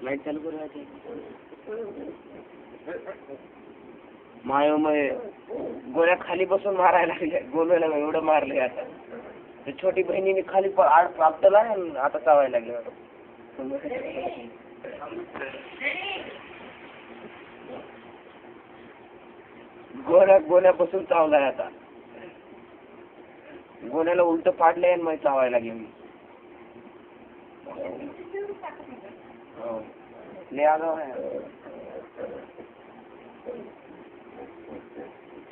Light चालू करायची मायो मय गोळ्या खाली बसून मारायला लागल्या. गोव्याला एवढं मारलंय आता. ते छोटी बहिणीने खाली आड प्राप्तला आता चावायला लागले. गोण्यापासून चावलाय आता. गोण्याला उलट पाडलंय आणि मग चावायला लागले मी. ले आगाव आहे.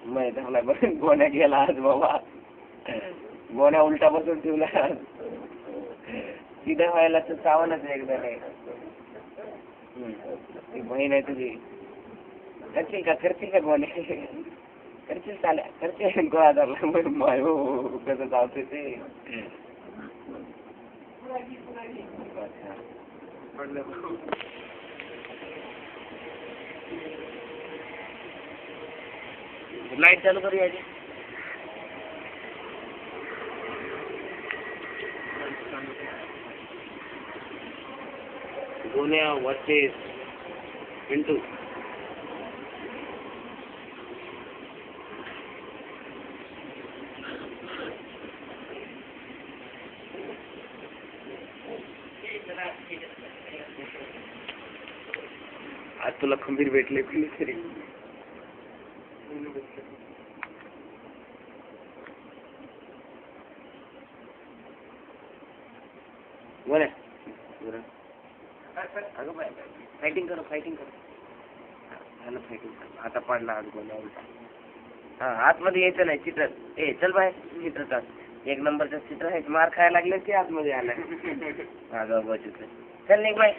माहित आहे बरं गोण्या गेला आज बाबा. गोण्या उलटा बसून ठेवला आज. सीधा व्हायला तर चावणच एकदा नाही. ती बहीण आहे तुझी. करशील का गोण्या करशील चाल्या करशील गोळा धरला मायो कसं चावते ते. लाईट चालू करूया. गोण्या वर्सेस पिंटू. आज तुला खंबीर भेटले कुणीतरी. बोला अगं बाय फायटिंग करो फायटिंग करो. फायटिंग करो आता पडला आज गोळ्या उलटा. हा आतमध्ये यायचं नाही चित्र. ए चल बाय चित्र एक नंबरचं चित्र आहे. मार खायला लागले ते आतमध्ये आलाय. हा जाऊ बस चल निघ बाय.